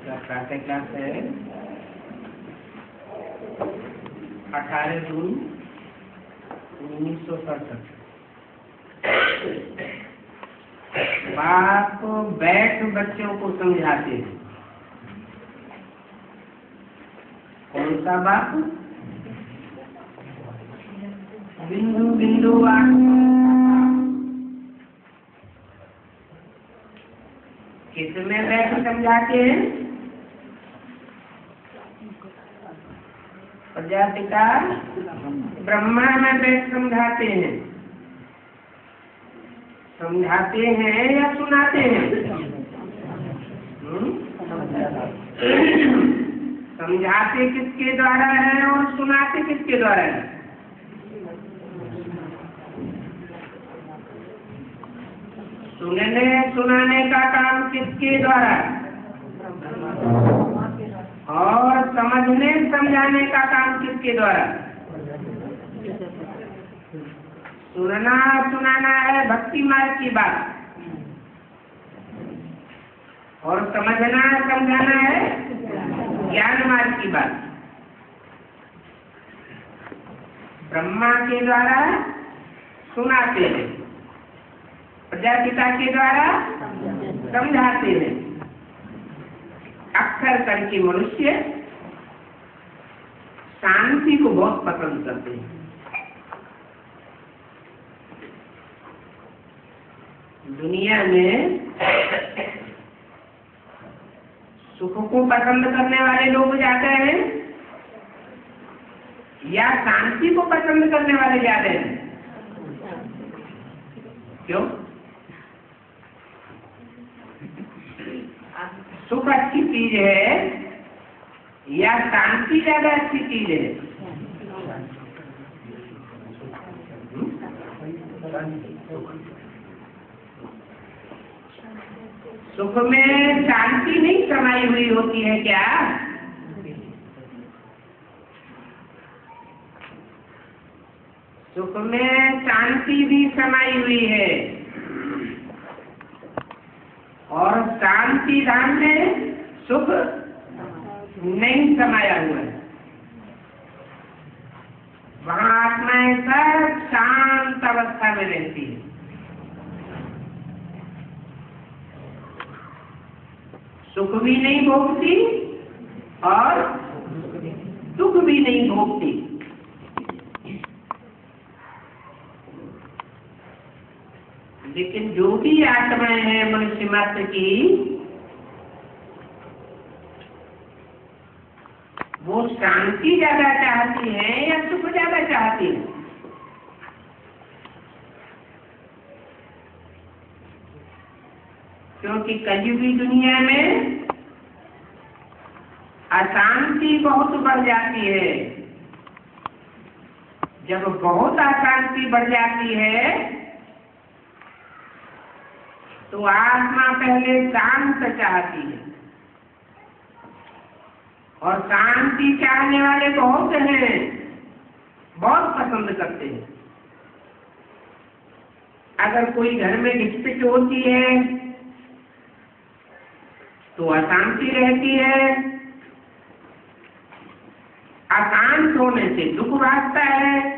प्रातः क्लास है 18 जून 1967। बाप बैठ बच्चों को समझाते हैं। कौन सा बाप? बिंदु बिंदु किसमें बैठ समझाते हैं? प्रजापिता ब्रह्मा में बैठ समझाते हैं। समझाते हैं या सुनाते हैं? समझाते किसके द्वारा है और सुनाते किसके द्वारा है? सुनने सुनाने का काम किसके द्वारा और समझने समझाने का काम किसके द्वारा? सुनना सुनाना है भक्ति मार्ग की बात और समझना समझाना है ज्ञान मार्ग की बात। ब्रह्मा के द्वारा सुनाते हैं, प्रजापिता के द्वारा समझाते हैं। अक्सर करके मनुष्य शांति को बहुत पसंद करते हैं। दुनिया में सुख को पसंद करने वाले लोग ज्यादा हैं या शांति को पसंद करने वाले ज्यादा हैं? क्यों? सुख अच्छी चीज है या शांति ज्यादा अच्छी चीज है? सुख में शांति नहीं समाई हुई होती है क्या? सुख में शांति भी समाई हुई है और शांति धाम में सुख नहीं समाया हुआ है। वहाँ आत्माएं सब शांत अवस्था में रहती है। सुख भी नहीं भोगती और दुख भी नहीं भोगती। लेकिन जो भी आत्माएं हैं मनुष्य मात्र की, वो शांति ज्यादा चाहती है या सुख ज्यादा चाहती है? क्योंकि कलयुगी दुनिया में अशांति बहुत बढ़ जाती है। जब बहुत अशांति बढ़ जाती है तो आत्मा पहले शांत चाहती है और शांति चाहने वाले बहुत हैं, बहुत पसंद करते हैं। अगर कोई घर में डिस्प्यूट होती है तो अशांति रहती है। अशांत होने से दुख भागता है।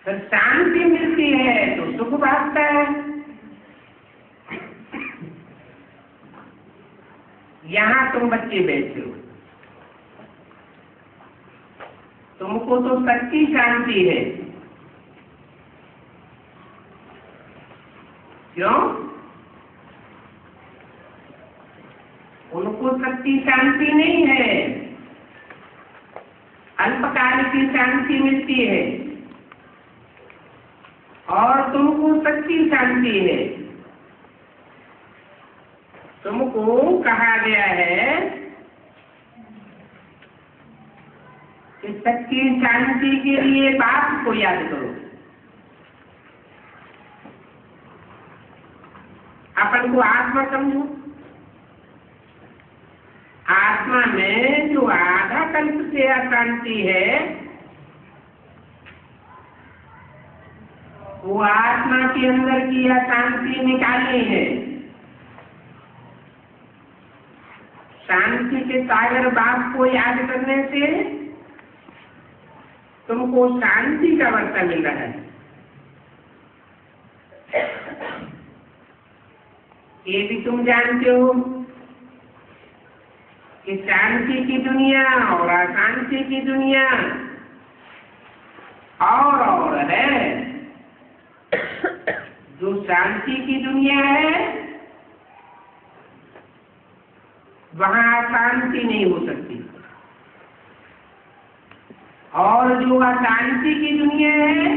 फिर शांति मिलती है तो सुख भागता है। यहाँ तुम बच्चे बैठे हो, तुमको तो सच्ची शांति है। क्यों? उनको सच्ची शांति नहीं है, अल्पकाल की शांति मिलती है और तुमको सच्ची शांति है। तुमको कहा गया है कि सच्ची शांति के लिए बाप को याद करो। अपन को आत्मा समझो। आत्मा में जो आधा कल्प से अशांति है वो आत्मा के अंदर की अशांति निकालनी है। शांति के सागर बाप को याद करने से तुमको शांति का वर्षा मिल रहा है। ये भी तुम जानते हो कि शांति की दुनिया और अशांति की दुनिया और है। जो शांति की दुनिया है वहां अशांति नहीं हो सकती, और जो अशांति की दुनिया है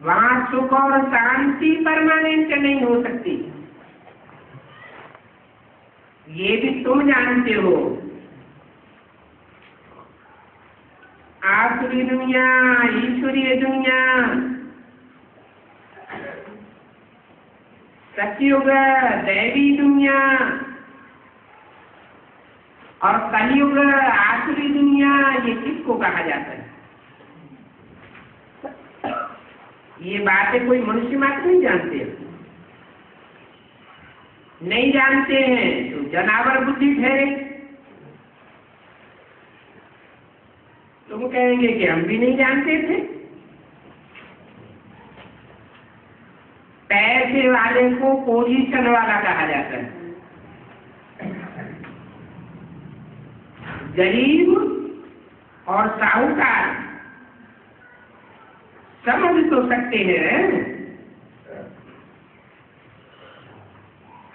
वहां सुख और शांति परमानेंट नहीं हो सकती। ये भी तुम जानते हो। आसुरी दुनिया, ईश्वरीय दुनिया, सतयुग, दैवी दुनिया और कलयुग, आसुरी दुनिया, ये किसको कहा जाता है? ये बातें कोई मनुष्य मात्र नहीं जानते। नहीं जानते हैं तो जनावर बुद्धि ठहरे। तुम कहेंगे कि हम भी नहीं जानते थे। पैसे वाले को पोजीशन वाला कहा जाता है, गरीब और साहूकार समझ तो सकते हैं।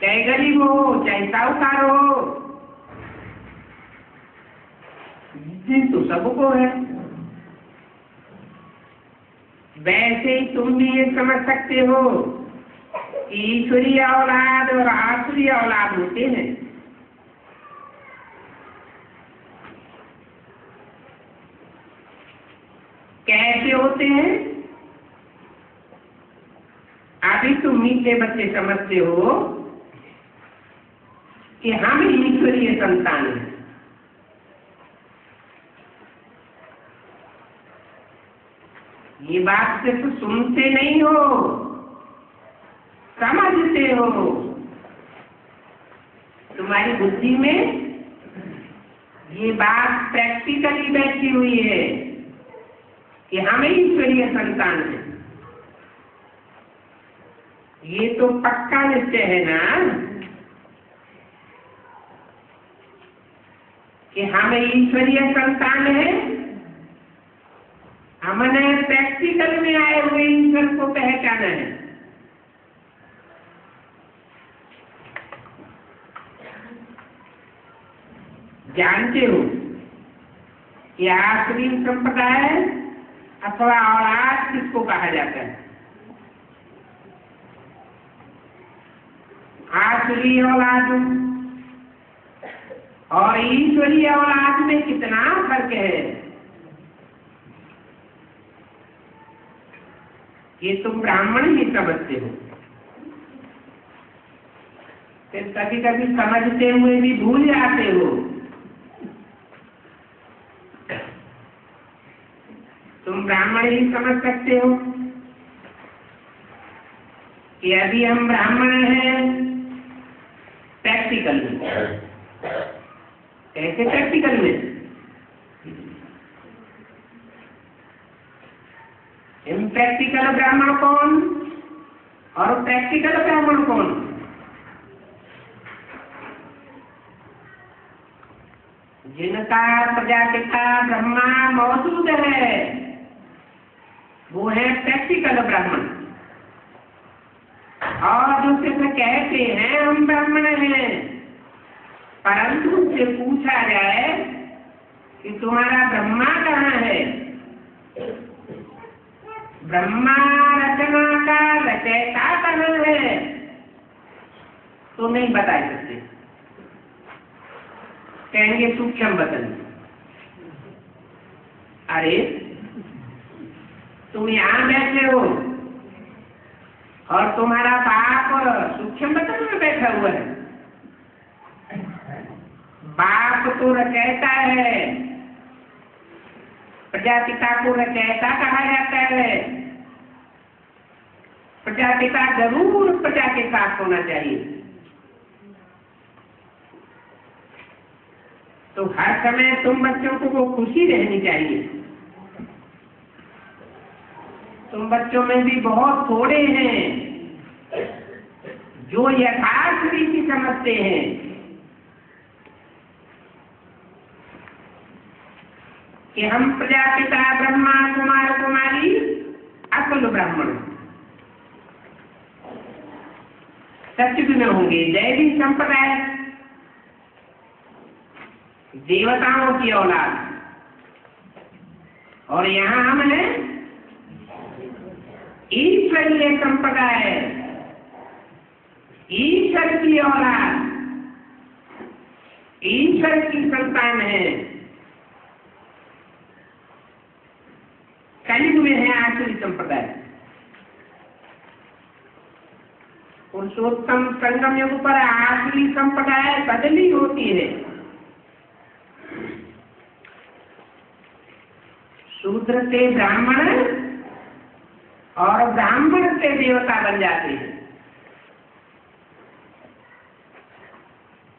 चाहे गरीब हो चाहे साहूकार हो, बुद्धि तो सबको है। वैसे ही तुम भी ये समझ सकते हो कि ईश्वरीय औलाद और आसुरी औलाद होते हैं। कैसे होते हैं? अभी तुम मीठे बच्चे समझते हो कि हम ईश्वरीय संतान हैं। ये बात सिर्फ सुनते नहीं हो, समझते हो। तुम्हारी बुद्धि में ये बात प्रैक्टिकली बैठी हुई है कि हम ईश्वरीय संतान हैं। ये तो पक्का निश्चय है ना कि हम ईश्वरीय संतान हैं। हमने प्रैक्टिकल में आए हुए ईश्वर को पहचाना है। जानते हो कि आसुरी संप्रदाय अथवा औलाद किसको कहा जाता है? आसुरी औलाद और ईश्वरीय औलाद में कितना फर्क है, ये तुम ब्राह्मण ही समझते हो। फिर कभी कभी समझते हुए भी भूल जाते हो। तुम ब्राह्मण ही समझ सकते हो कि अभी हम ब्राह्मण हैं प्रैक्टिकल में। कैसे प्रैक्टिकल में? इम्प्रैक्टिकल ब्राह्मण कौन और प्रैक्टिकल ब्राह्मण कौन? जिनका प्रजापिता ब्रह्मा मौजूद है वो है प्रैक्टिकल ब्राह्मण। और जो सिर्फ कहते हैं हम ब्राह्मण हैं, परंतु उससे पूछा जाए कि तुम्हारा ब्रह्मा कहाँ है, ब्रह्मा रचना का रचयिता कहाँ है, तो नहीं बता सकते। कहेंगे सूक्ष्म वतन। अरे तुम यहाँ बैठे हो और तुम्हारा बाप सूक्ष्म वतन में बैठा हुआ है। बाप तो रचयिता है, प्रजापिता को रचयिता कहा जाता है। प्रजापिता जरूर प्रजा के साथ होना चाहिए। तो हर समय तुम बच्चों को वो खुशी रहनी चाहिए। तुम बच्चों में भी बहुत थोड़े हैं जो यथार्थ रीति समझते हैं कि हम प्रजापिता ब्रह्मा कुमार कुमारी अकुल ब्राह्मण सत्युग में होंगे, दैवी संप्रदाय, देवताओं की औलाद, और यहाँ हम हैं ईश्वरीय संप्रदाय, ईश्वर की औलाद, ईश्वर की संतान है। कलयुग में है आसुरी संप्रदाय। पुरुषोत्तम संगम युग पर आसुरी संप्रदाय बदली होती है। शूद्र से ब्राह्मण और ब्राह्मण से देवता बन जाते हैं।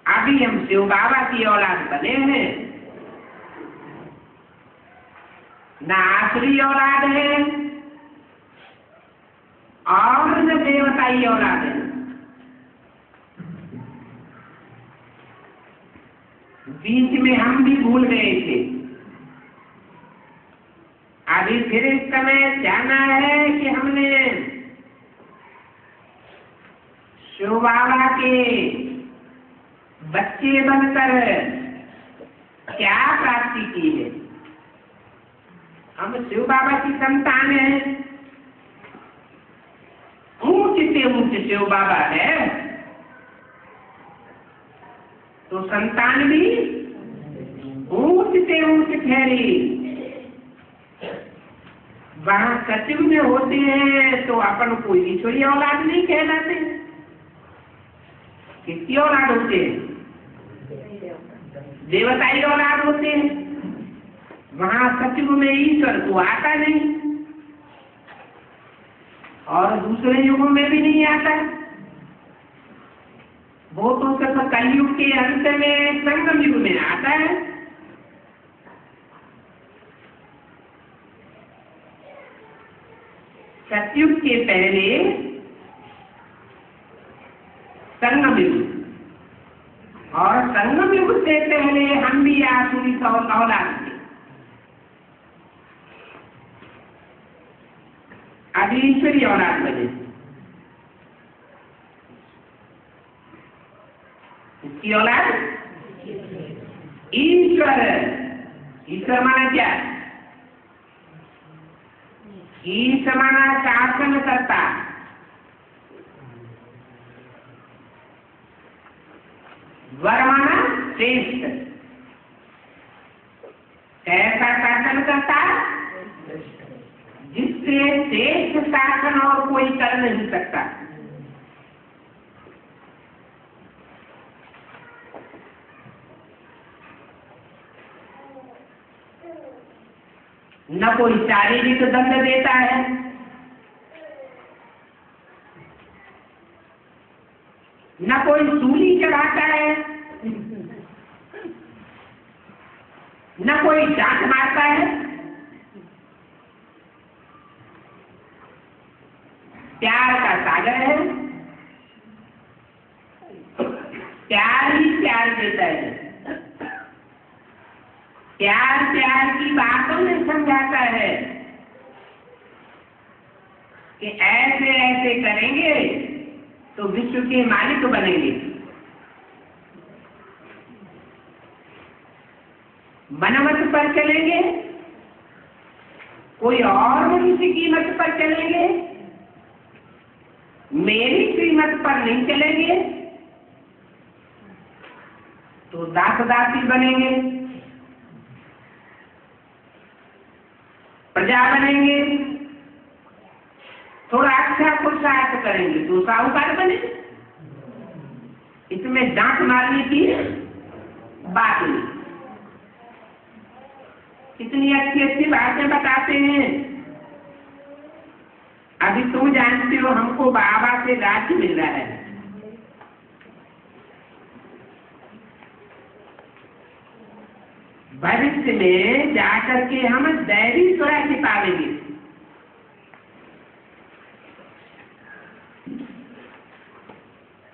अभी हम शिव बाबा की औलाद बने हैं, न आसुरी औलाद है और न देवताई औलाद है। बीच में हम भी भूल गए थे। अभी फिर इस समय जाना है कि हमने शिव बाबा के बच्चे बनकर क्या प्राप्ति की है। हम शिव बाबा की संतान हैं। ऊंच से ऊंच शिव बाबा है तो संतान भी ऊंच से ऊंच ठहरी। वहां सचिव में होते हैं तो अपन कोई ईश्वरीय औलाद नहीं कहलाते। किसकी औलाद होते हैं? देवताई औलाद होते हैं। वहां सचिव में ईश्वर को आता नहीं और दूसरे युगों में भी नहीं आता। वो तो सिर्फ कलयुग के अंत में संगम युग में आता है। सतयुग के पहले संगम युग और संगम युग से पहले हम भी आसुरी औलाद थे। अभी ईश्वरी औलाद बने। इसकी औलाद ईश्वर। ईश्वर माना क्या? ईश्वर माना शासन करता। वर माना श्रेष्ठ। कैसा शासन करता? जिससे श्रेष्ठ शासन और कोई कर नहीं सकता। न कोई शारीरिक दंड देता है, न कोई सूली चढ़ाता है, न कोई डांट मारता है। प्यार का सागर है, प्यार ही प्यार देता है। प्यार प्यार की बातों में समझाता है कि ऐसे ऐसे करेंगे तो विश्व के मालिक बनेंगे। मनमत पर चलेंगे, कोई और मनुष्य की मत पर चलेंगे, मेरी श्रीमत पर नहीं चलेंगे तो दास दासी बनेंगे, प्रजा बनेंगे। थोड़ा अच्छा पुरुषार्थ करेंगे तो साहूकार बने। इसमें डांट मारने की बात नहीं। कितनी अच्छी अच्छी बातें बताते हैं। अभी तुम जानते हो हमको बाबा से राज्य मिल रहा है। भविष्य में जाकर के हम दैवी स्वराज्य पावेंगे।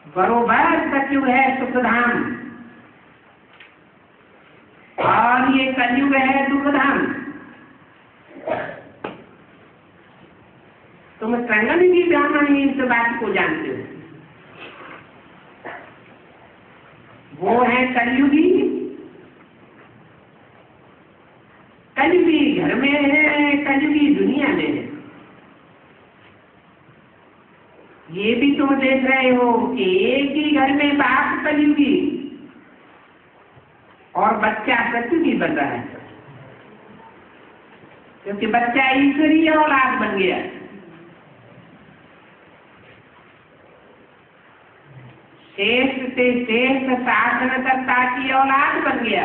बरोबर सतयुग है सुखधाम और ये कलयुग है दुखधाम। तुम संगमयुगी ब्राह्मण ही इस बात को जानते हो। वो है कलयुगी, कलयुगी घर में है, कलयुगी दुनिया में है। ये भी तुम देख रहे हो कि एक ही घर में बाप कलयुगी और बच्चा सतयुगी बन रहा है, क्योंकि बच्चा ईश्वरीय औलाद बन गया। श्रेष्ठ से श्रेष्ठ शासनकर्ता की औलाद बन गया।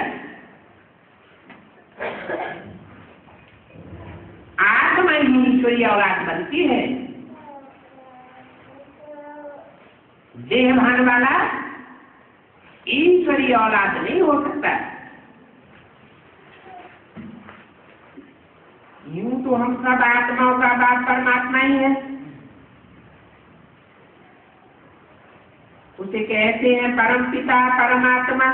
आत्मा ही ईश्वरीय औलाद बनती है। देहभान वाला ईश्वरीय औलाद नहीं हो सकता। यूं तो हम सब आत्माओं का बाप परमात्मा ही है। उसे कहते हैं परम पिता परमात्मा।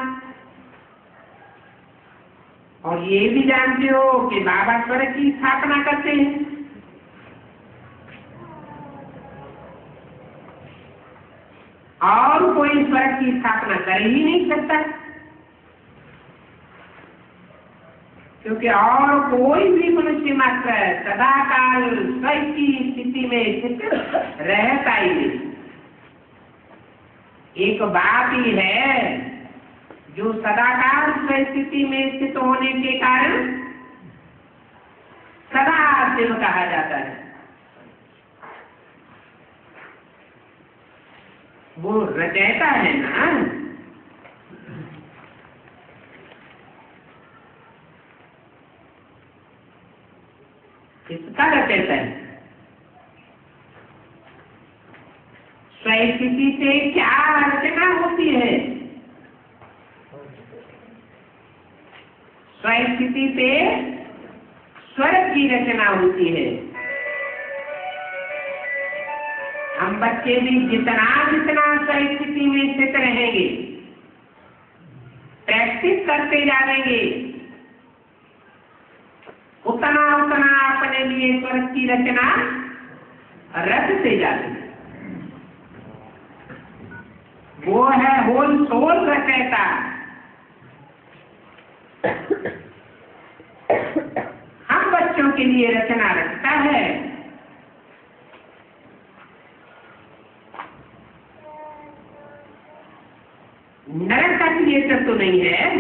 और ये भी जानते हो कि बाबा स्वर्ग की स्थापना करते हैं। और कोई स्वर्ग की स्थापना कर ही नहीं सकता, क्योंकि और कोई भी मनुष्य मात्र सदाकाल स्वर्ग की स्थिति में स्थित रहता ही नहीं। एक बाप ही है जो सदाकाल स्थिति में स्थित होने के कारण सदा शिव कहा जाता है। वो रचयिता है ना। किसका रचयिता है? स्थिति से क्या रचना होती है? स्थिति से स्वर्ग की रचना होती है। हम बच्चे भी जितना जितना स्थिति में स्थित रहेंगे, प्रैक्टिस करते जाएंगे, उतना उतना अपने लिए स्वर्ग की रचना रचते जाएंगे। वो है होल सोल रचयिता। हम बच्चों के लिए रचना रचता है। नरक का क्रिएटर तो नहीं है।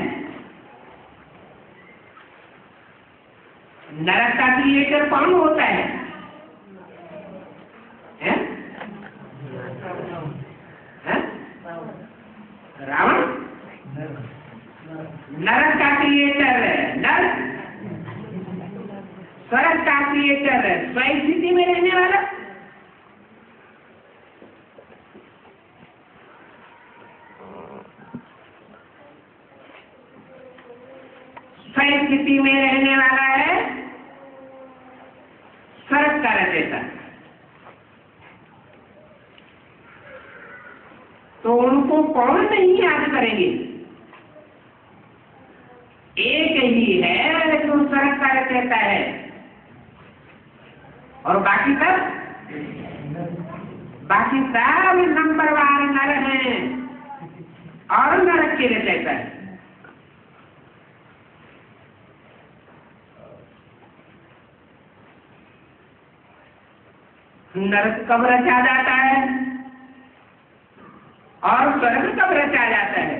नरक का क्रिएटर कौन होता है? रावण। नरक का क्रिएटर नर, स्वर्ग का क्रिएटर स्थिति में रहने वाला। स्थिति में रहने वाला है स्वर्ग का रचयिता। तो उनको कौन नहीं याद करेंगे? एक ही है जो स्वर्ग का रचयिता है, और बाकी सब नंबरवार नर हैं और नरक के रचयिता है। नरक कब रचा जाता है और स्वर्ग कब रचा जाता है?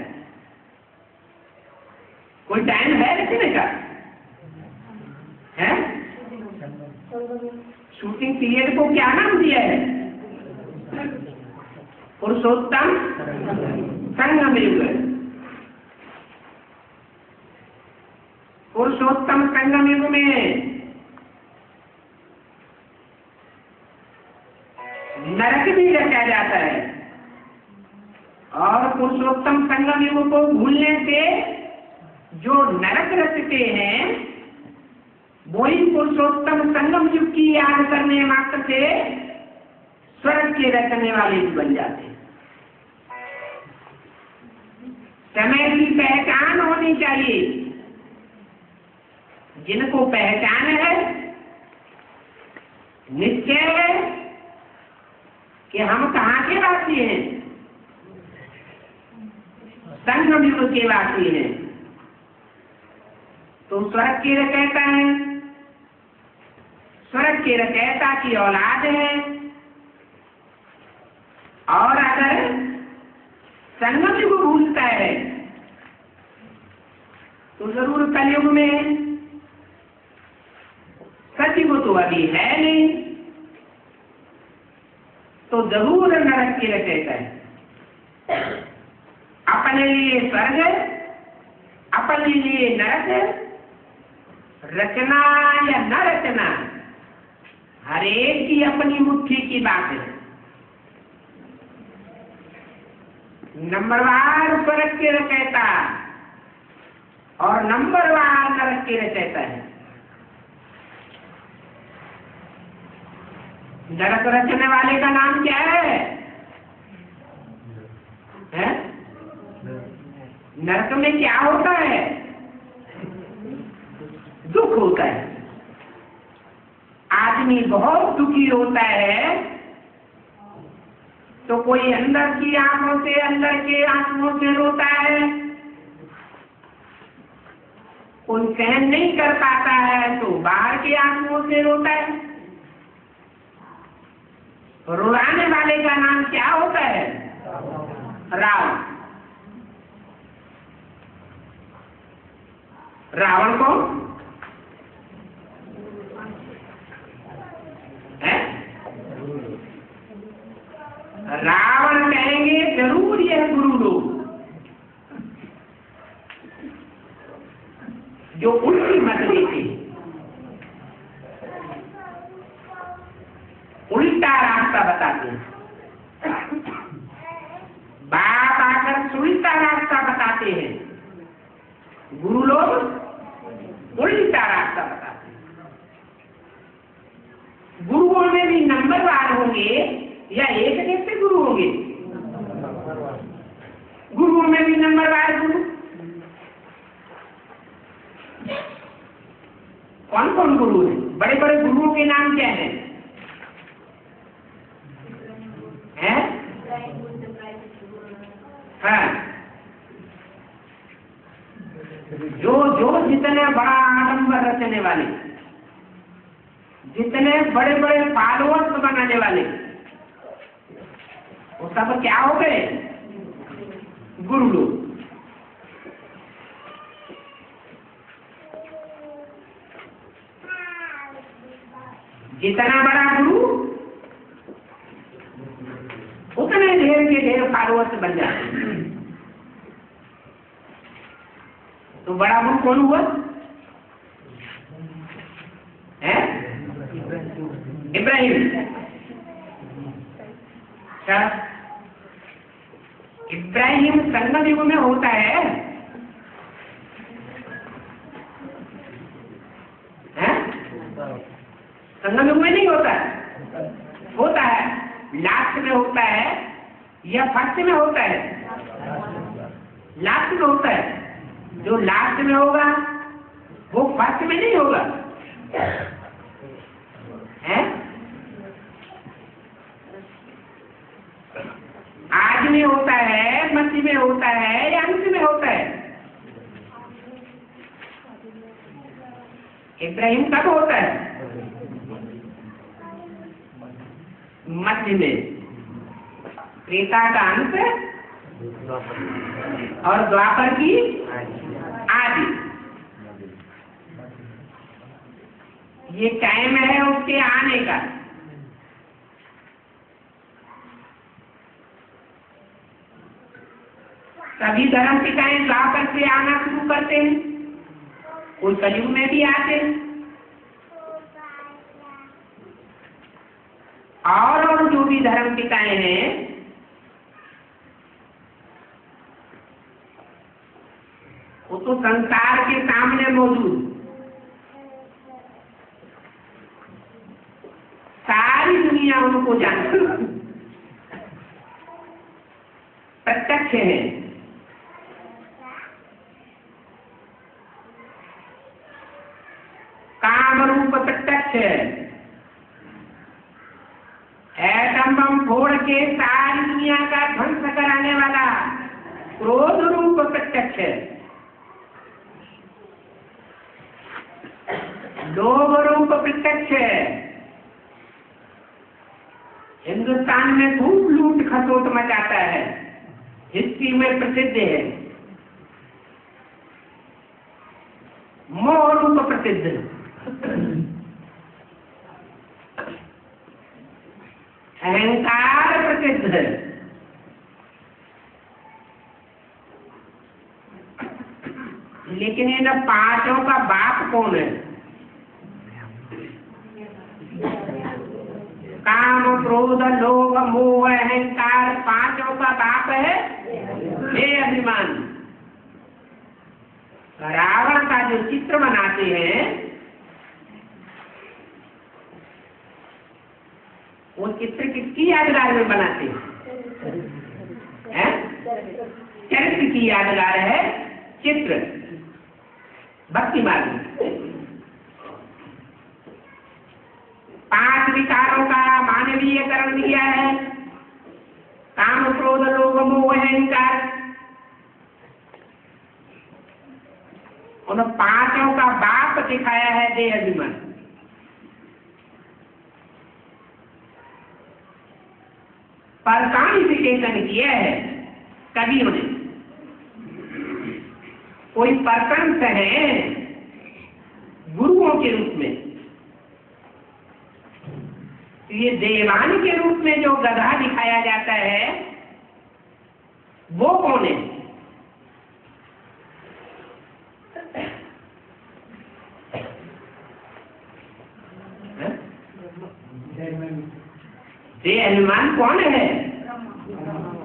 कोई टाइम है रचने का? है? शूटिंग पीरियड को क्या नाम दिया है? पुरुषोत्तम संगम युग। पुरुषोत्तम संगम युग में नरक भी रचा जाता है, और पुरुषोत्तम संगम युग को भूलने से जो नरक रचते हैं वही पुरुषोत्तम संगम युग की याद करने मात्र से स्वर्ग के रचने वाले भी बन जाते हैं। समय की पहचान होनी चाहिए। जिनको पहचान है, निश्चय है कि हम कहाँ के वासी हैं, संगम युग के वासी हैं, तो स्वर्ग के रचयिता है, स्वर्ग के रचयिता की औलाद है। और अगर संगम युग भूलता है तो जरूर कलयुग में, सतयुग तो अभी है नहीं, तो जरूर नरक की रचयिता है। अपने लिए स्वर्ग, अपने लिए नरक, रचना या न रचना हर एक की अपनी मुट्ठी की बात है। नंबरवार स्वर्ग के रचयिता और नंबरवार नरक के रचयिता है। नरक रचने वाले का नाम क्या है? नरक में क्या होता है? दुख होता है। आदमी बहुत दुखी होता है तो कोई अंदर की आंखों से, अंदर के आंसुओं से रोता है, कोई सहन नहीं कर पाता है तो बाहर के आंसुओं से रोता है। रुलाने वाले का नाम क्या होता है? रावण। रावण को रावण कहेंगे जरूर यह गुरु लोग जो उल्टी मत देते, उल्टा रास्ता बताते हैं। बाप आकर उल्टा रास्ता बताते हैं, गुरु लोग उल्टा रास्ता बताते हैं। गुरुओं में भी नंबरवार होंगे या एक जैसे गुरु होंगे? गुरुओं में भी नंबरवार गुरु। कौन कौन गुरु है? बड़े बड़े गुरुओं के नाम क्या है? हाँ, जो जो जितने बड़ा आडंबर रचने वाले, जितने बड़े बड़े फॉलोअर्स बनाने वाले, वो सब क्या हो गए? गुरु लोग। जितना बड़ा गुरु उतने ढेर के ढेर फॉलोअर्स बन जाते हैं। तो बड़ा गुरु कौन हुआ? इब्राहिम। क्या इब्राहिम संगम युग में होता है? संगम युग में नहीं होता है? होता है, लास्ट में होता है या फर्स्ट में होता है? लास्ट में होता है। जो लास्ट में होगा वो फर्स्ट में नहीं होगा, है? आज में होता है, मध्य में होता है या अंत में होता है? इब्राहिम कब होता है? मध्य में। त्रेता का अंत और द्वापर की आदि। ये टाइम है उसके आने का। सभी धर्म पिताएं द्वापर से आना शुरू करते हैं, कोई कलयुग में भी आते हैं। और जो भी धर्म पिताएं हैं वो तो संसार के सामने मौजूद, सारी दुनिया उनको जानती, प्रत्यक्ष है। काम रूप प्रत्यक्ष है। एटम बम फोड़ के सारी दुनिया का ध्वंस कराने वाला क्रोध रूप प्रत्यक्ष है। लोभ रूप प्रत्यक्ष है। हिंदुस्तान में खूब लूट खसोट मचाता है, हिस्ट्री में प्रसिद्ध है। मोह रूप प्रसिद्ध है। अहंकार प्रसिद्ध है। लेकिन इन पांचों का बाप कौन है? काम क्रोध लोभ मोह अहंकार, पांचों का बाप है हे अभिमान। रावण का जो चित्र बनाते हैं वो चित्र किसकी यादगार में बनाते हैं? चरित्र की यादगार है चित्र। भक्ति मार्ग 5 विकारों का मानवीयकरण किया है। काम क्रोध लोभ मोह अहंकार, उन पांचों का बाप दिखाया है देह अभिमान। पर्सनिफिकेशन किया है कवियों ने। कोई पर्सन है गुरुओं के रूप में, ये देवान के रूप में जो गधा दिखाया जाता है वो कौन है? देह अभिमान कौन है?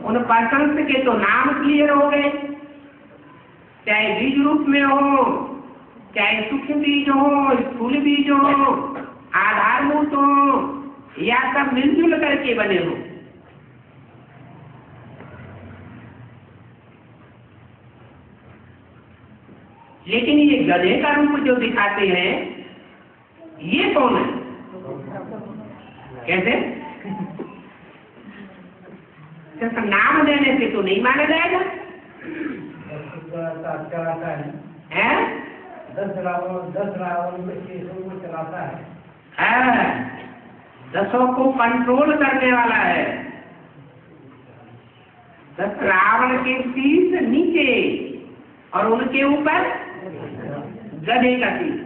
उन पर्सन के तो नाम क्लियर हो गए, चाहे बीज रूप में हो, चाहे सूक्ष्म बीज हो, स्थूल बीज हो, आधारभूत हो, या सब मिलजुल करके बने हो। लेकिन ये गधे का रूप जो दिखाते हैं ये कौन है? कैसे? सिर्फ नाम देने से तो नहीं माना जाएगा। है 10 रावण में 600 को चलाता है। 10 को कंट्रोल करने वाला है। 10 रावण के शीश नीचे और उनके ऊपर गधे का शीश।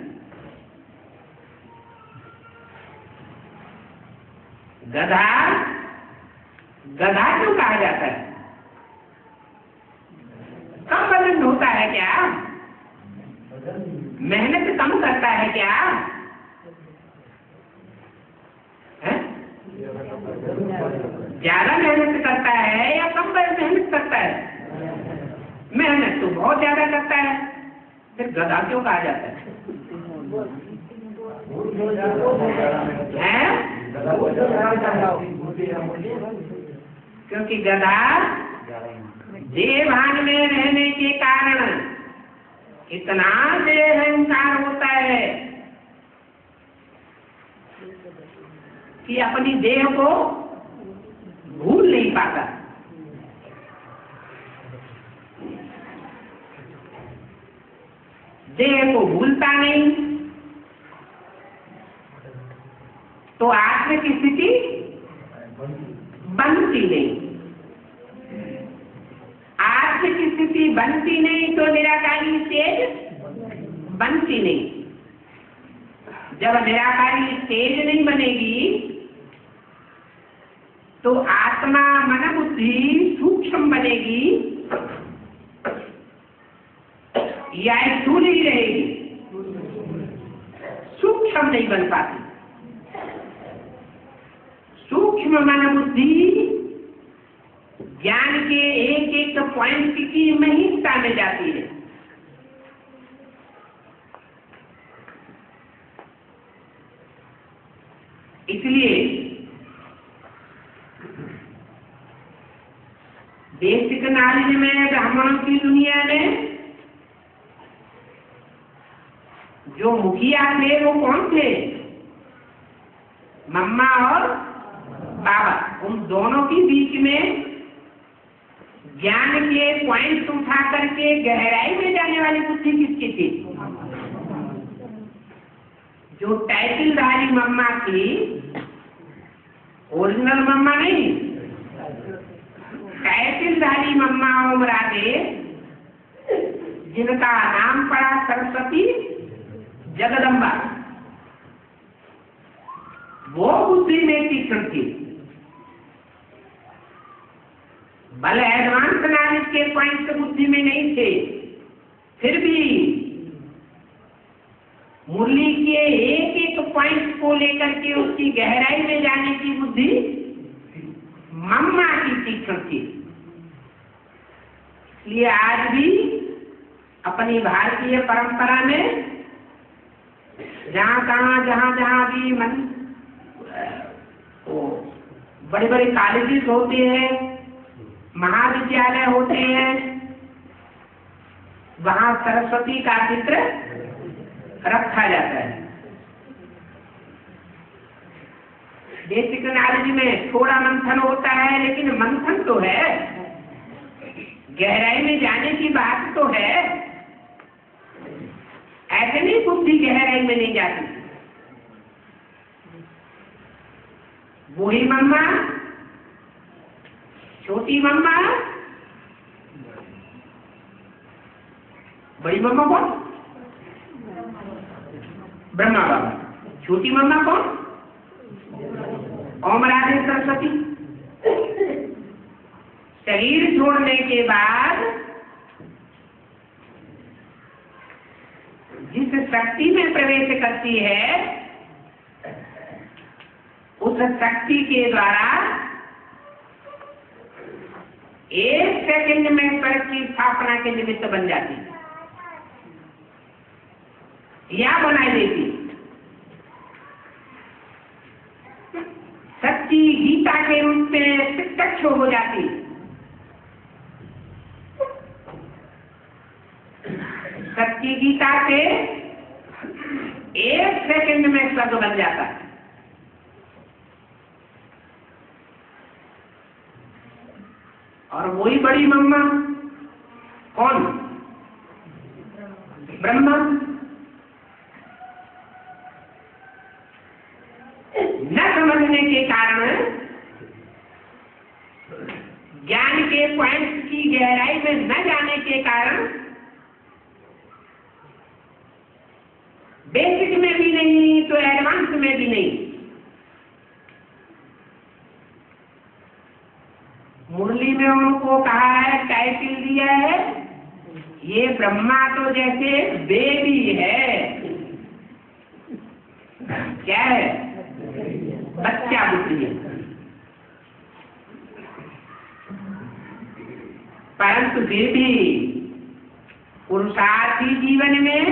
गधा गधा क्यों कहा जाता है? कम वजन होता है क्या? मेहनत कम करता है क्या? ज्यादा मेहनत करता है या कम मेहनत करता है? मेहनत तो बहुत ज्यादा करता है, फिर गधा क्यों कहा जाता है? क्योंकि गधा देहभान में रहने के कारण इतना देह अहंकार होता है कि अपनी देह को भूल नहीं पाता। देह को भूलता नहीं तो आत्म की स्थिति बनती नहीं। आत्म की स्थिति बनती नहीं तो निराकारी स्टेज बनती नहीं। जब निराकारी स्टेज नहीं बनेगी तो आत्मा मन बुद्धि सूक्ष्म बनेगी या स्थूल ही रहेगी, सूक्ष्म नहीं बन पाती। सूक्ष्म मन बुद्धि ज्ञान के एक एक पॉइंट की महत्ता में जाती है। बेसिक नॉलेज में ब्राह्मणों की दुनिया में जो मुखिया थे वो कौन थे? मम्मा और बाबा। उन दोनों के बीच में ज्ञान के पॉइंट उठा करके गहराई में जाने वाली बुद्धि किसकी थी? जो टाइटलधारी मम्मा थी, ओरिजिनल मम्मा नहीं, टाइटलधारी मम्मा उमरादे, जिनका नाम पड़ा सरस्वती जगदम्बा, वो बुद्धि में तीक्ष्ण थी। भले एडवांस नॉलेज के पॉइंट बुद्धि में नहीं थे, फिर भी मुरली के एक एक पॉइंट को लेकर के उसकी गहराई में जाने की बुद्धि मम्मा की तीक्ष्ण थी। इसलिए आज भी अपनी भारतीय परंपरा में जहां जहां भी बड़े बड़े कॉलेजेस होते हैं, महाविद्यालय होते हैं, वहां सरस्वती का चित्र रखा जाता है। बेसिक नॉलेज में थोड़ा मंथन होता है, लेकिन मंथन तो है, गहराई में जाने की बात तो है। ऐसे नहीं बुद्धि गहराई में नहीं जाती। बूढ़ी मम्मा, छोटी मम्मा, बड़ी मम्मा कौन? ब्रह्मा बाबा। छोटी मम्मा कौन? ओम राधे सरस्वती। शरीर छोड़ने के बाद जिस शक्ति में प्रवेश करती है, उस शक्ति के द्वारा एक सेकंड में स्वर्ग की स्थापना के निमित्त बन जाती या बनाई देती। सच्ची गीता के रूप में प्रत्यक्ष हो जाती। सच्ची गीता से एक सेकंड में स्वर्ग बन जाता है। और वही बड़ी मम्मा कौन? ब्रह्मा। न समझने के कारण, ज्ञान के पॉइंट की गहराई में न जाने के कारण, बेसिक में भी नहीं तो एडवांस में भी नहीं। मुरली में उनको कहा है, टाइटल दिया है, ये ब्रह्मा तो जैसे बेबी है। क्या है? बच्चा बुद्धि है। परंतु फिर भी पुरुषार्थी जीवन में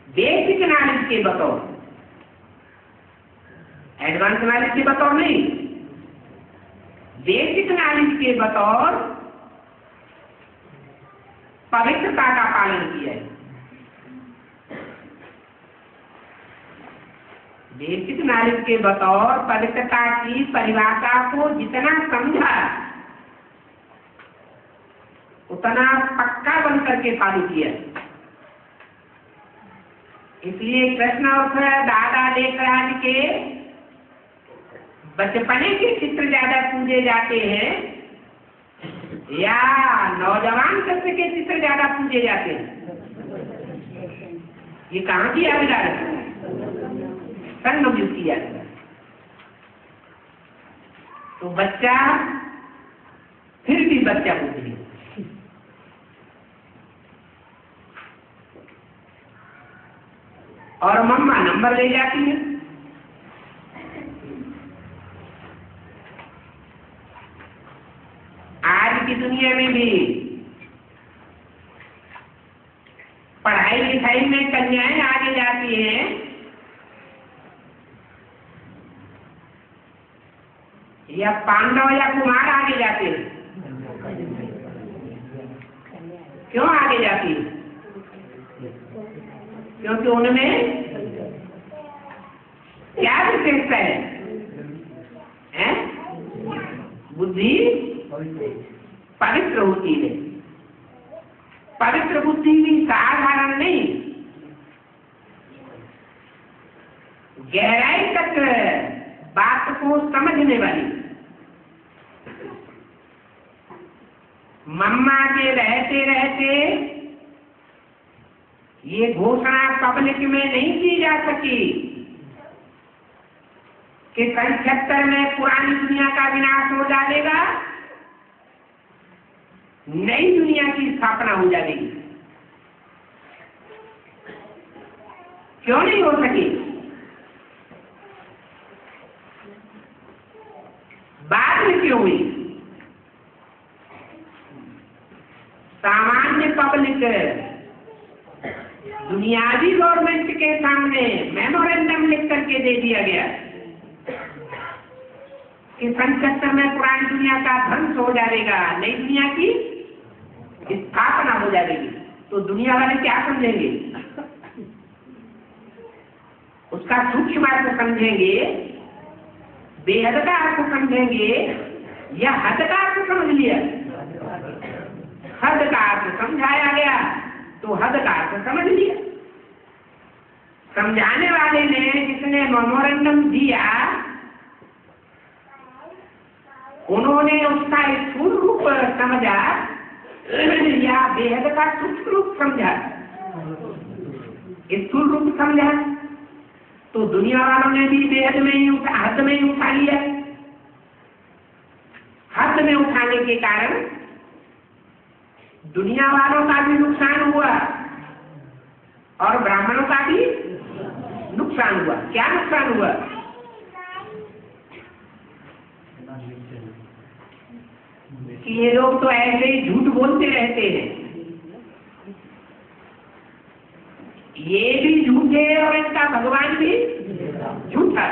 बेसिक नॉलेज के बतौर, एडवांस नॉलेज के बतौर नहीं, बेसिक नॉलेज के बतौर पवित्रता का पालन किया है। बेसिक नॉलेज के बतौर पवित्रता की परिभाषा को जितना समझा, उतना पक्का बन करके फॉलो किया। इसलिए कृष्ण और दादा लेखराज के बचपने के चित्र ज्यादा पूजे जाते हैं या नौजवान कृष्ण के चित्र ज्यादा पूजे जाते हैं? ये कहाँ की यादगार है? संगम युग की यादगार। तो बच्चा फिर भी बच्चा बुद्धि, और मम्मा नंबर ले जाती है। आज की दुनिया में भी पढ़ाई लिखाई में कन्याएं आगे जाती हैं या पांडव या कुमार आगे जाते हैं? क्यों आगे जाती है? क्योंकि उनमें क्या विशेषता है? बुद्धि पवित्र होती है। पवित्र बुद्धि भी साधारण नहीं, गहराई तक बात को समझने वाली। मम्मा के रहते रहते ये घोषणा पब्लिक में नहीं की जा सकी कि 77 में पुरानी दुनिया का विनाश हो जाएगा, नई दुनिया की स्थापना हो जाएगी। क्यों नहीं हो सकी? बाद में क्यों हुई? सामान्य पब्लिक दुनियावी गवर्नमेंट के सामने मेमोरेंडम लिख करके दे दिया गया कि 77 में पुरानी दुनिया का ध्वंस हो जाएगा, नई दुनिया की स्थापना हो जाएगी। तो दुनिया वाले क्या समझेंगे? उसका सूक्ष्म अर्थ समझेंगे, बेहद का अर्थ समझेंगे, या हद का अर्थ समझ लिया? हद का अर्थ समझाया गया तो हद का अर्थ समझ लिया। समझाने वाले ने जिसने मेमोरेंडम दिया, उन्होंने उसका स्थूल रूप समझा या बेहद का सूक्ष्म रूप समझा? स्थूल रूप समझा तो दुनिया वालों ने भी बेहद में ही हद में ही उठा लिया। हद में उठाने के कारण दुनिया वालों का भी नुकसान हुआ और ब्राह्मणों का भी नुकसान हुआ। क्या नुकसान हुआ? कि ये लोग तो ऐसे ही झूठ बोलते रहते हैं, ये भी झूठे और इनका भगवान भी झूठा।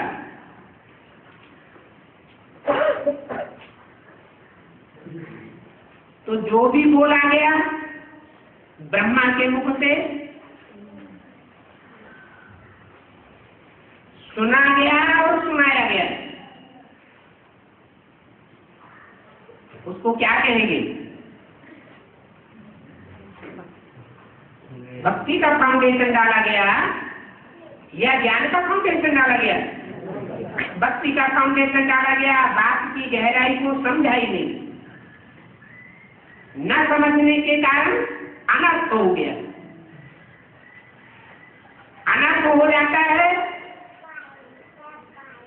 तो जो भी बोला गया ब्रह्मा के मुख से, सुना गया और सुनाया गया, उसको क्या कहेंगे? भक्ति का फाउंडेशन डाला गया या ज्ञान का फाउंडेशन डाला गया? भक्ति का फाउंडेशन डाला गया। बात की गहराई को समझा ही नहीं, न समझने के कारण अनर्थ हो गया। अनर्थ हो जाता है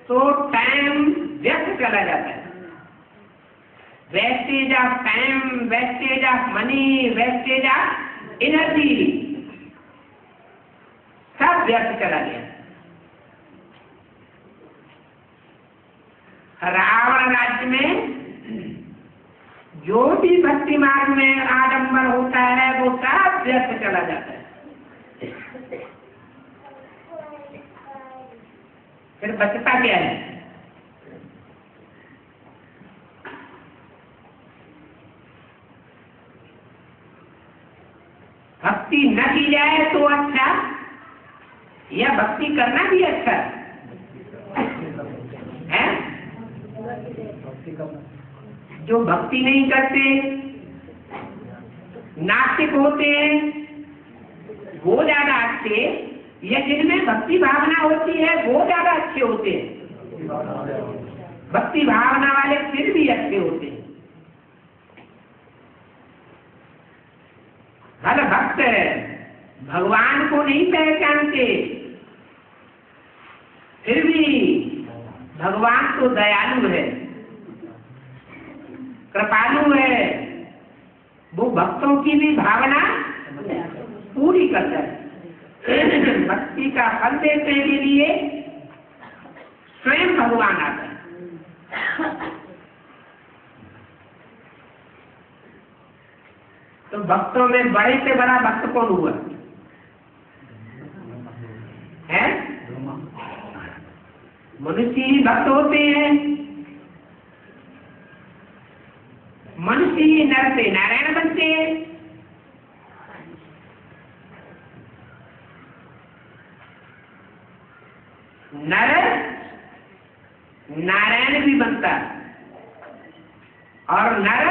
तो टाइम व्यर्थ चला जाता है। Wastage of time, wastage of money, wastage of energy, सब व्यर्थ चला गया। रावण राज्य में जो भी भक्ति मार्ग में आडंबर होता है वो सब व्यर्थ चला जाता है। फिर बचता क्या है? भक्ति न की जाए तो अच्छा, या भक्ति करना भी अच्छा है? जो भक्ति नहीं करते, नास्तिक होते हैं, वो ज्यादा अच्छे, या जिनमें भक्ति भावना होती है वो ज्यादा अच्छे होते हैं? भक्ति भावना वाले फिर भी अच्छे होते हैं। हर भक्त भगवान को नहीं पहचानते, फिर भी भगवान तो दयालु है, कृपालु है, वो भक्तों की भी भावना पूरी करता है। भक्ति का फल देने के लिए स्वयं भगवान आता है। तो भक्तों में बड़े से बड़ा भक्त कौन हुआ है? मनुष्य ही भक्त होते हैं। मनुष्य ही नर से नारायण बनते हैं। नर नारायण भी बनता है और नर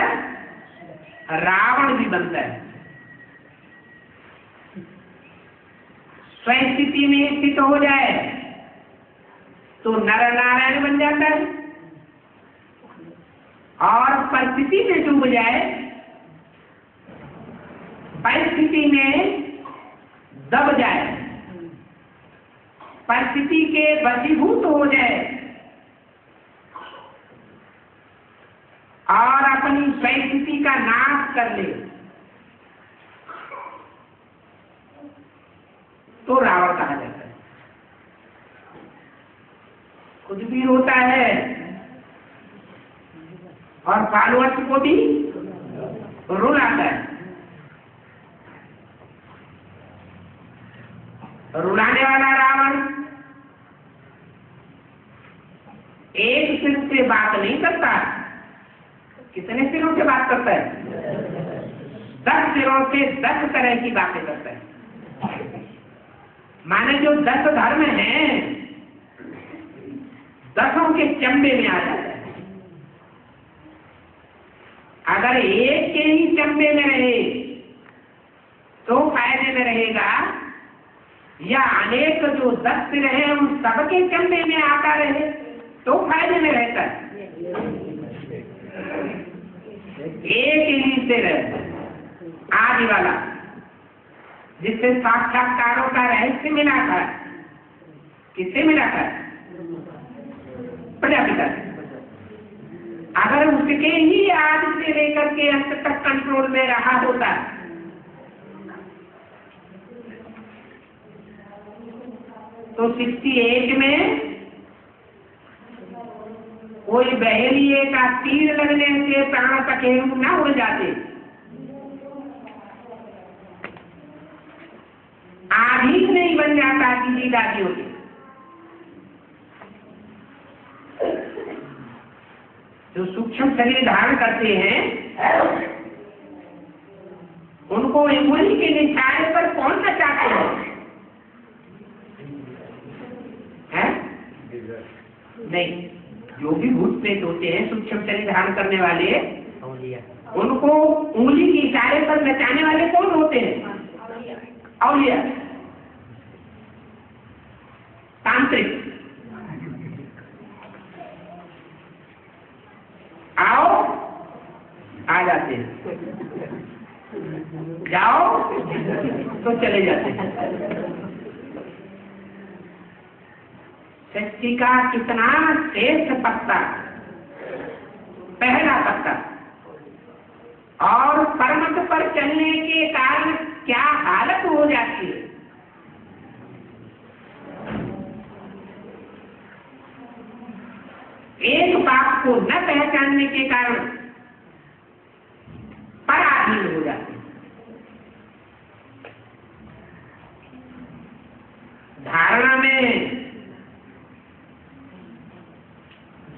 रावण भी बनता है। स्वस्थिति में स्थित हो जाए तो नर नारायण बन जाता है और परिस्थिति में डूब जाए, परिस्थिति में दब जाए, परिस्थिति के वशीभूत हो जाए और अपनी स्वस्थिति का नाश कर ले तो रावण कहा जाता है। कुछ भी होता है और फॉलोअर्स को भी रुलाता है। रुलाने वाला रावण एक सिर से बात नहीं करता, कितने सिरों से बात करता है? 10 सिरों से 10 तरह की बातें करता है। माने जो 10 धर्म हैं 10 के चंबे में आ जाता है। अगर एक के ही चंबे में रहे तो फायदे में रहेगा, या अनेक जो 10 सिर हैं उन सबके चंबे में आता रहे तो फायदे में रहता है। एक ही सिर आदि वाला जिससे साक्षात्कारों का रहस्य मिला था, किससे मिला था? प्रजापिता से। अगर उसके ही आदि से लेकर के अंत तक कंट्रोल में रहा होता तो 68 में कोई बहेलिए का तीर लगने से प्राण पखेरु न उड़ जाते, आधी नहीं बन जाता दीदी दादियों के। जो सूक्ष्म शरीर धारण करते हैं उनको अंगुली के निशाने पर कौन नचाते हैं? नहीं, जो भी भूत प्रेत होते हैं सूक्ष्म शरीर धारण करने वाले, उनको उंगली के इशारे पर नचाने वाले कौन होते हैं? औलिया, तांत्रिक। आओ, आ जाते हैं, जाओ तो चले जाते हैं। सृष्टि का कितना श्रेष्ठ पत्ता, पहला पत्ता, और परमत पर चलने के कारण क्या हालत हो जाती है। एक बात को न पहचानने के कारण पराधीन हो जाते हैं। धारणा में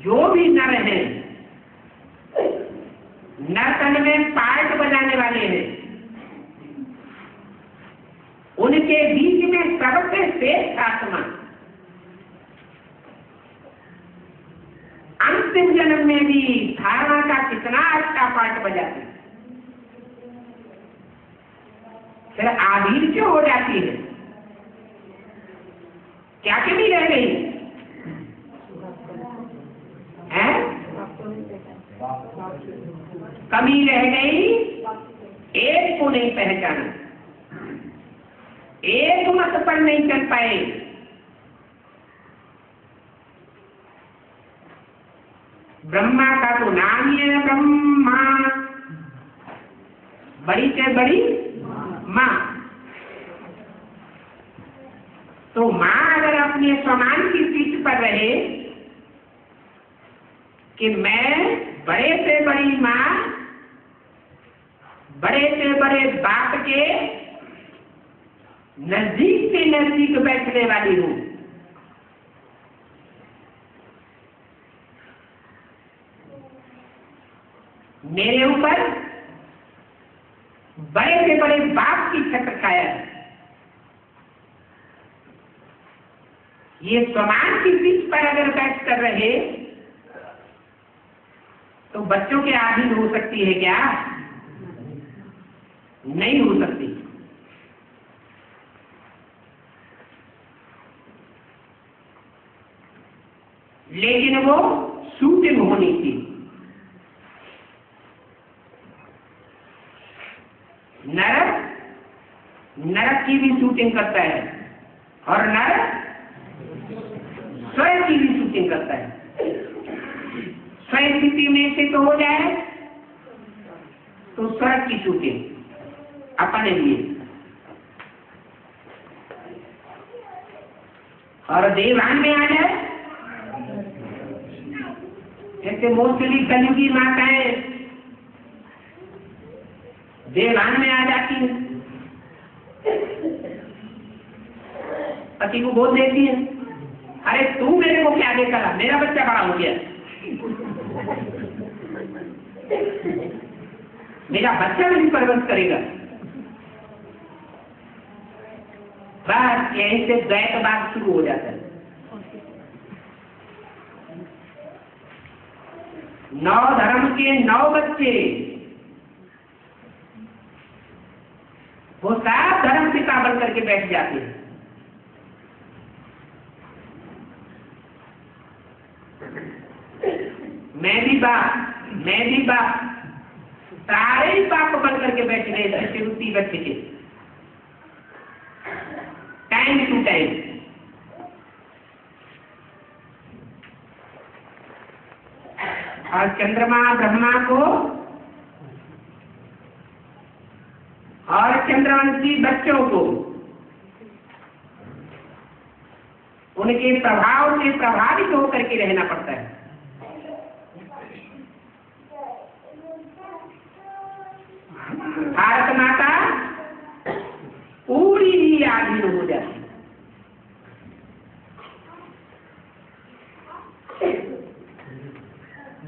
जो भी नर हैं, नर्तन में पार्ट बजाने वाले हैं, उनके बीच में सबसे श्रेष्ठ आत्मा अंतिम जन्म में भी धारणा का कितना अच्छा पार्ट बजाती है, फिर आधीन क्यों हो जाती है? क्या कमी रह गई है? कमी रह गई, एक को नहीं पहचाना, एक मत पर नहीं चल पाए। ब्रह्मा का तो नाम ही है ब्रह्मा, बड़ी से बड़ी माँ। तो माँ अगर अपने स्वमान की सीट पर रहे कि मैं बड़े से बड़ी माँ, बड़े से बड़े बाप के नजदीक से नजदीक बैठने वाली हूं, मेरे ऊपर बड़े से बड़े बाप की छत्र छाया है। ये स्वमान की पीठ पर अगर बैठ कर रहे तो बच्चों के अधीन हो सकती है क्या? नहीं हो सकती। लेकिन वो शूटिंग होनी थी। नरक की भी शूटिंग करता है और नर स्वर्ग की भी शूटिंग करता है। स्वर्ग स्थिति में से तो हो जाए तो स्वर्ग की शूटिंग अपने लिए, और देवान में आ जाए जैसे मोस्टली कलयुगी माताएं देवान में आ जाती है, पति को बोल देती है, अरे तू मेरे को क्या देखा, मेरा बच्चा बड़ा हो गया, मेरा बच्चा मेरी परवरिश करेगा। बस यहीं से द्वैत बात शुरू हो जाता है। 9 धर्म के 9 बच्चे, वो सात धर्म पिता बन करके बैठ जाते हैं। मैं भी बाप, सारे ही बाप बन करके बैठ गए शिवती बच्चे के, टाइम टू टाइम। और चंद्रमा ब्रह्मा को और चंद्रवंशी बच्चों को उनके प्रभाव से प्रभावित होकर के रहना पड़ता है। भारत माता पूरी ही आधीन हो जाती है।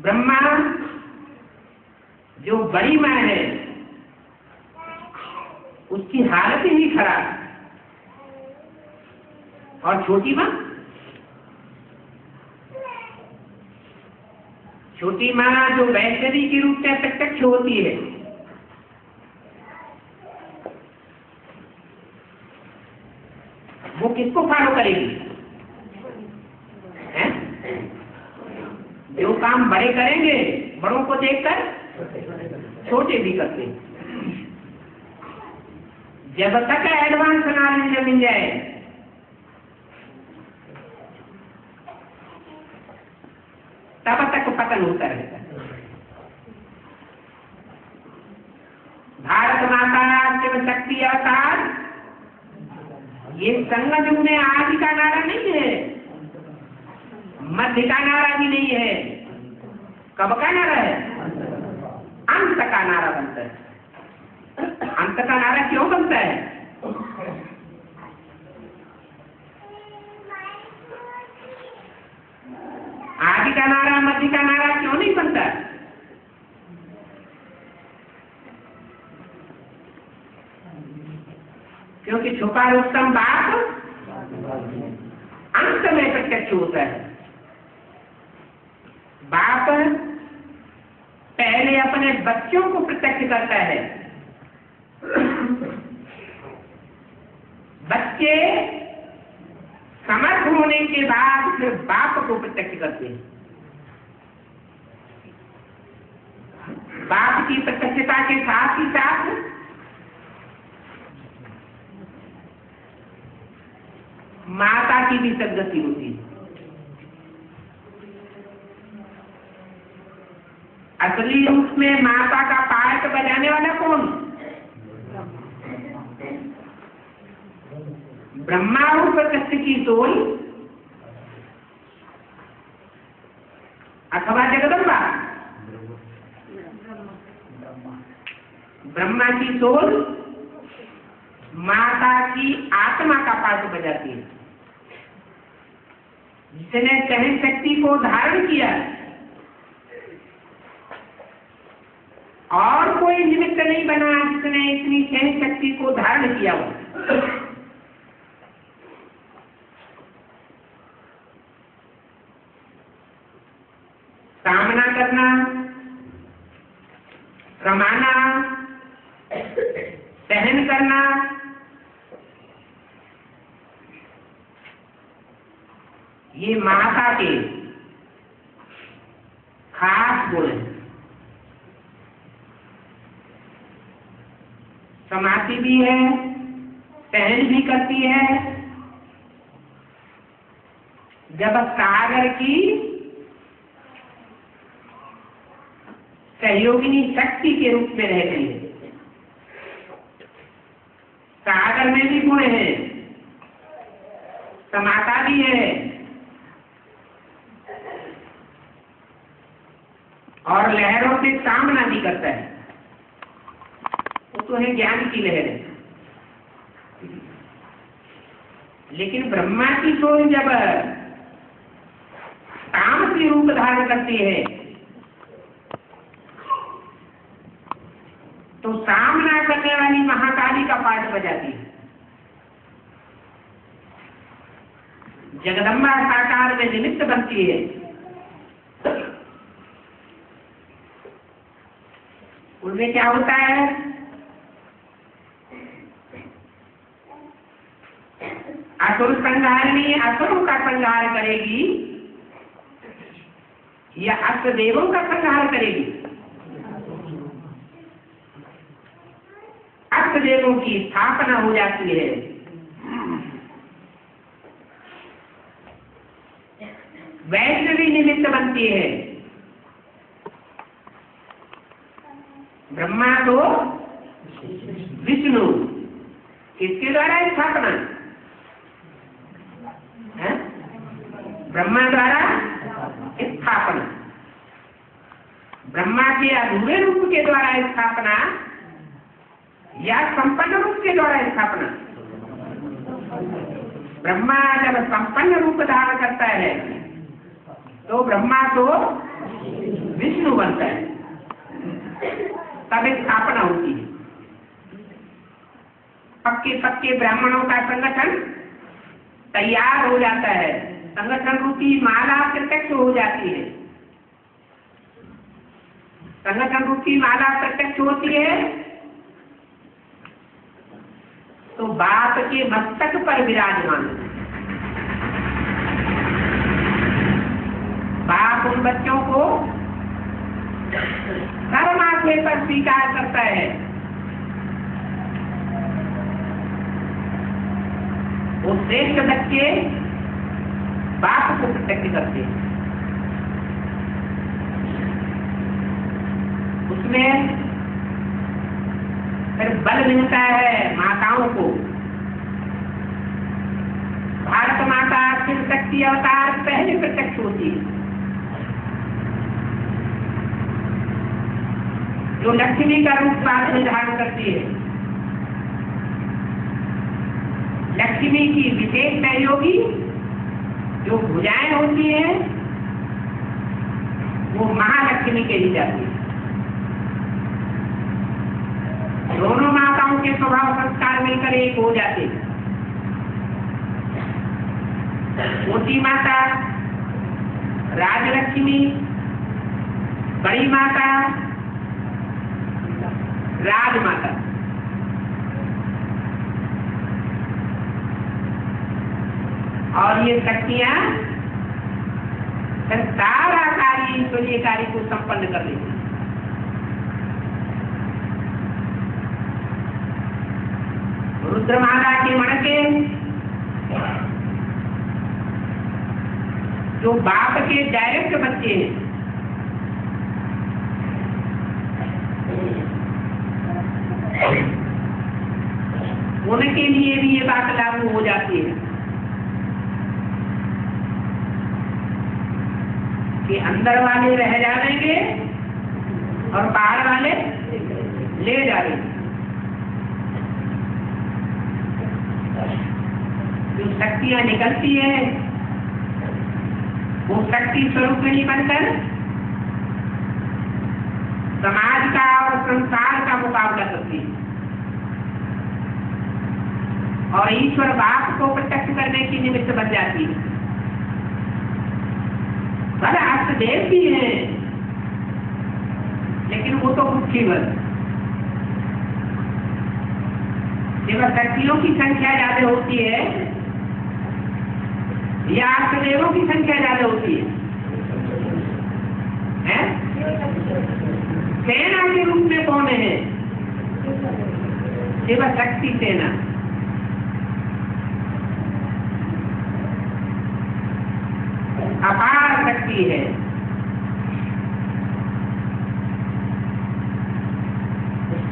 ब्रह्मा जो बड़ी मां है उसकी हालत ही खराब, और छोटी मां जो वैष्णवी के रूप में प्रत्यक्ष होती है, वो किसको फॉलो करेगी? हैं? जो काम बड़े करेंगे बड़ों को देखकर छोटे भी करते हैं। जब तक एडवांस नॉलेज मिल जाए तब तक पतन होता रहता है। भारत माता शिव शक्ति अवतार ये संगम युग में आदि का नारा नहीं है, मध्य का नारा भी नहीं है, कब का नारा है? अंत का नारा बनता है। अंत का नारा क्यों बनता है? आदि का नारा मध्य का नारा क्यों नहीं बनता? क्योंकि छुपा रुस्तम बाप अंत में प्रत्यक्ष होता है। बाप पहले अपने बच्चों को प्रत्यक्ष करता है, बच्चे समर्थ होने के बाद फिर बाप को प्रत्यक्ष करते हैं। बाप की प्रत्यक्षता के साथ ही साथ माता की भी सदगति होती है। असली रूप में माता का पार्ट बजाने वाला कौन? ब्रह्मा रूप सत्य की सोल अथवा जगदम्बा? ब्रह्मा की सोल माता की आत्मा का पार्ट बजाती है। जिसने सहन शक्ति को धारण किया कोई निमित्त नहीं बना जिसने इतनी सहन शक्ति को धारण किया हो। कामना करना, कमाना, सहन करना, ये माता के खास गुण है। समाती भी है, सहन भी करती है। जब सागर की सहयोगिनी शक्ति के रूप में रहती है। सागर में भी गुण है, समाता भी है और लहरों से सामना भी करता है। वो तो है ज्ञान की लहर। लेकिन ब्रह्मा की सोच जब तामसी रूप धारण करती है तो सामना करने वाली महाकाली का पाठ बजाती है। जगदम्बा साकार में निमित्त बनती है। उनमें क्या होता है? असुर संहारिणी असुरों का संहार करेगी या अष्ट देवों का संहार करेगी? अष्ट देवों की स्थापना हो जाती है। वैष्णवी निमित्त बनती है। ब्रह्मा तो विष्णु किसके द्वारा स्थापना? ब्रह्मा द्वारा स्थापना। ब्रह्मा के अधूरे रूप के द्वारा स्थापना या संपन्न रूप के द्वारा स्थापना? ब्रह्मा जब संपन्न रूप धारण करता है तो ब्रह्मा तो विष्णु बनता है, तब स्थापना होती है। पक्के पक्के ब्राह्मणों का संगठन तैयार हो जाता है। संगठन रूपी माला प्रत्यक्ष हो जाती है। संगठन रूपी माला प्रत्यक्ष होती है तो बाप के मस्तक पर विराजमान। बाप उन बच्चों को हर माथे पर स्वीकार करता है। वो श्रेष्ठ बच्चे बाप को प्रत्यक्ष करते हैं। उसमें फिर बल मिलता है माताओं को। भारत माता शिव शक्ति अवतार पहले प्रत्यक्ष होती है। जो लक्ष्मी का रूप बाद में धारण करती है। लक्ष्मी की विशेष सहयोगी जो भुजाएं होती हैं वो महालक्ष्मी के ही जाती है। दोनों माताओं के स्वभाव संस्कार मिलकर एक हो जाते हैं। छोटी माता राजलक्ष्मी, बड़ी माता राजमाता। और ये शक्तियां सारा कार्य ईश्वरीय कार्य को संपन्न कर लेती हैं। रुद्रमाला के मणके जो बाप के डायरेक्ट बच्चे हैं, उनके लिए भी ये बात लागू हो जाती है कि अंदर वाले रह जाएंगे और बाहर वाले ले जाएंगे। जो शक्तियां निकलती है वो शक्ति स्वरूप नहीं बनकर समाज का और संसार का मुकाबला करती है और ईश्वर बाप को प्रत्यक्ष करने की निमित्त बन जाती है। भले अष्टदेव भी हैं, लेकिन वो तो बुद्धिवर। केवल शक्तियों की संख्या ज्यादा होती है या अष्टदेवों की संख्या ज्यादा होती है? सेना के रूप में कौन है? केवल शक्ति सेना। अपार शक्ति है।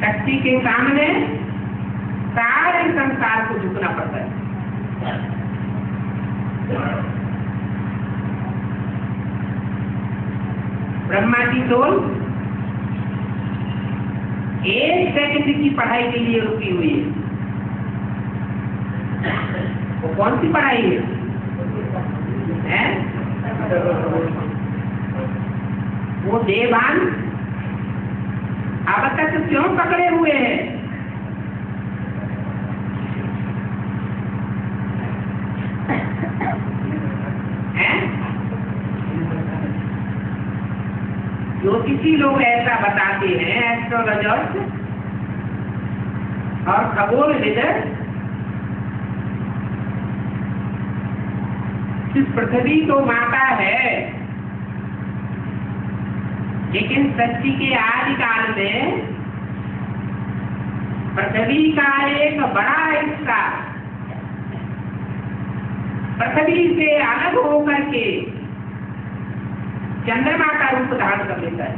शक्ति के सामने सारे संसार को झुकना पड़ता है। ब्रह्मा की सोल 1 सेकंड की पढ़ाई के लिए रुकी हुई है। वो कौन सी पढ़ाई है? वो देवान अब तक क्यों पकड़े हुए हैं? ज्योतिषी लोग ऐसा बताते हैं, एस्ट्रोलॉजर्स और खगोलविद, कि पृथ्वी तो माता है, लेकिन सृष्टि के आदि काल में पृथ्वी का एक बड़ा हिस्सा पृथ्वी से अलग होकर के चंद्रमा का रूप धारण कर लेता है।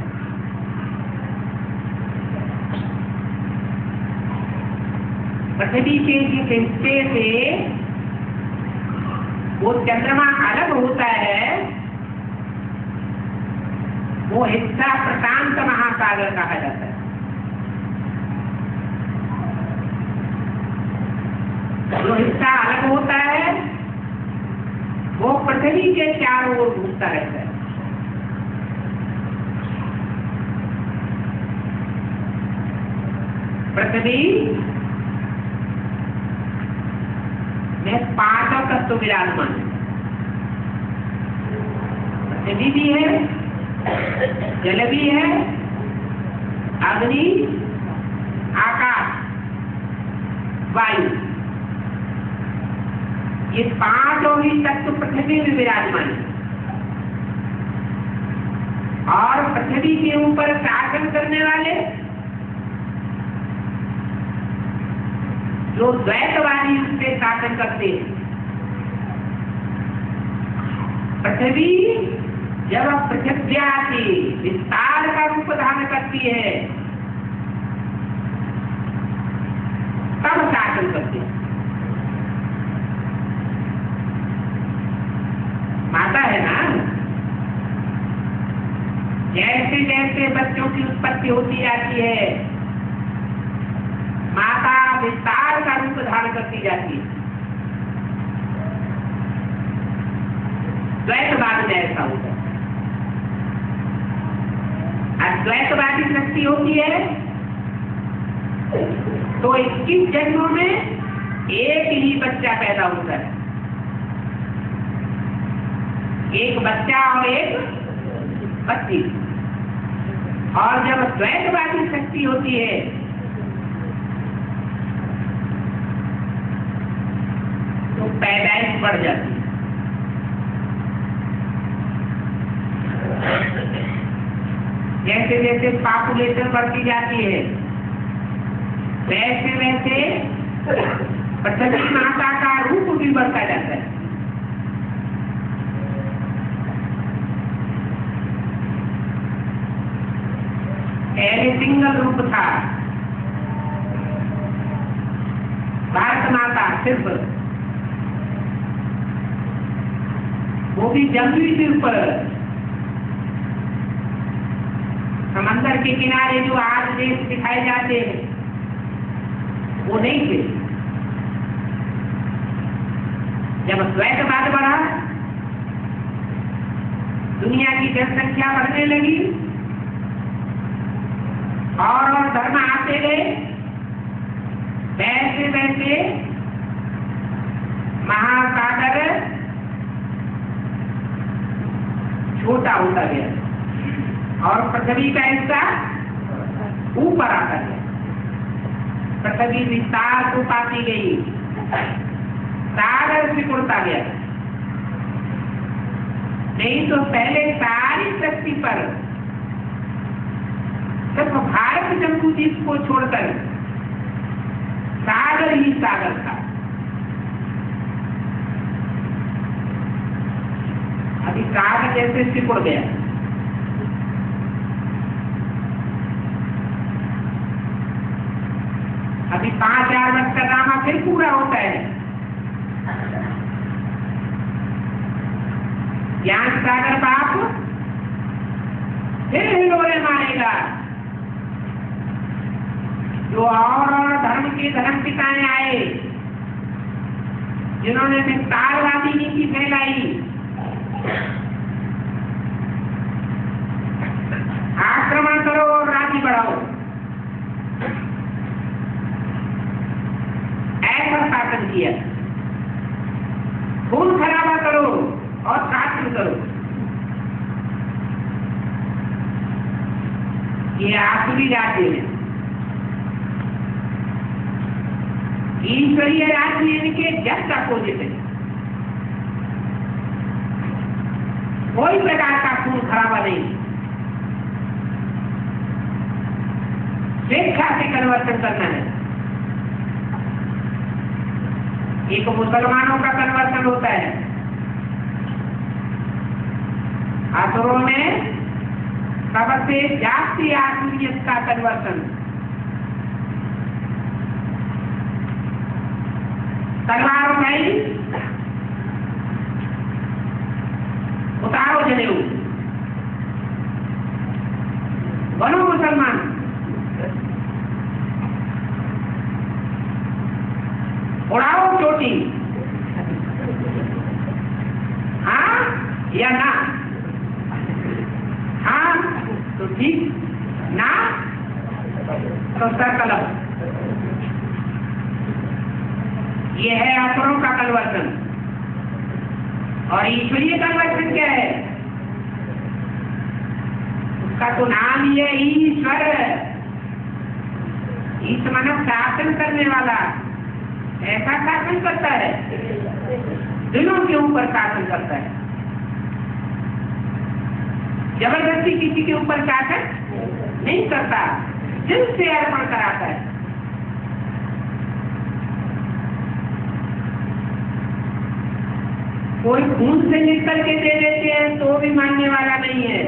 पृथ्वी के जिस हिस्से से वो चंद्रमा अलग होता है, वो हिस्सा प्रशांत महासागर कहा जाता है। जो हिस्सा अलग होता है वो पृथ्वी के चारों ओर घूमता रहता है। पृथ्वी में 5 तत्व विराजमान है। पृथ्वी भी है, जल भी है, अग्नि, आकाश, वायु, ये 5 ही तत्व पृथ्वी में विराजमान है। और पृथ्वी के ऊपर शासन करने वाले जो द्वैतवादी उससे शासन करते हैं। पृथ्वी जब पृथ्व्या के विस्तार का रूप धारण करती है तब शासन करती है। माता है ना, जैसे जैसे बच्चों की उत्पत्ति होती जाती है, माता विस्तार का रूप धारण करती जाती है। द्वैतवाद में ऐसा होता है। अद्वैतवादी शक्ति होती है तो 21 जन्मों में एक ही बच्चा पैदा होता है, एक बच्चा और एक बच्ची। और जब द्वैतवादी शक्ति होती है तो पैदाइश बढ़ जाती है। जैसे जैसे पॉपुलेशन बढ़ती जाती है वैसे वैसे पृथ्वी माता का रूप भी बढ़ता जाता है। पहले सिंगल रूप था भारत माता, सिर्फ वो भी जंगली सिर पर, समंदर के किनारे जो आज देश दिखाए जाते हैं वो नहीं थे। जब द्वैतवाद बढ़ा, दुनिया की जनसंख्या बढ़ने लगी और धर्म आते गए, वैसे वैसे महासागर छोटा होता गया और पृथ्वी का हिस्सा ऊपर आता गया। पृथ्वी विस्तार को पाती गई, सागर सिकुड़ता गया। नहीं तो पहले सारी पृथ्वी पर सिर्फ भारत जम्बूद्वीप को छोड़कर सागर ही सागर था। अभी सागर जैसे सिकुड़ गया। अभी 5000 वर्ष का ड्रामा फिर पूरा होता है। ज्ञान सागर बाप फिर हिलोरे मारेगा। जो और धर्म के धर्म पिताएं आए, जिन्होंने विस्तारवादी नीति फैलाई, आक्रमण करो और राज्य बढ़ाओ, ऐसा शासन किया। खून खराबा करो और शासन करो। ये आसुरी राज्य है। ईश्वरीय राज्य इनके जस्ट अपोजिट है। कोई प्रकार का खून खराबा नहीं। शिक्षा से कन्वर्सन करना है। एक मुसलमानों का कन्वर्सन होता है, असुरों में सबसे जास्ती आसुरियत का कन्वर्सन। तलवार उठाई, उतारो जनेऊ, बनो मुसलमान। उड़ाओ चोटी, हाँ या ना? हाँ तो ठीक, ना तो सर कलम। ये है असुरों का कन्वर्सन। और ईश्वरीय कन्वर्सन क्या है? उसका तो नाम ही है ईश्वर। ईश मानव शासन करने वाला। ऐसा शासन करता है, दिलों के ऊपर शासन करता है। जबरदस्ती किसी के ऊपर शासन नहीं करता, दिल से अर्पण कराता है। कोई खून से निकल के दे देते हैं तो भी मानने वाला नहीं है।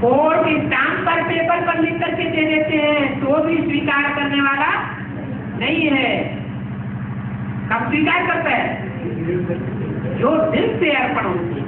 कोर्ट स्टाम्प पर पेपर पर लिख करके दे देते हैं तो भी स्वीकार करने वाला नहीं है। कब स्वीकार करता है? जो दिल से अर्पण होती है।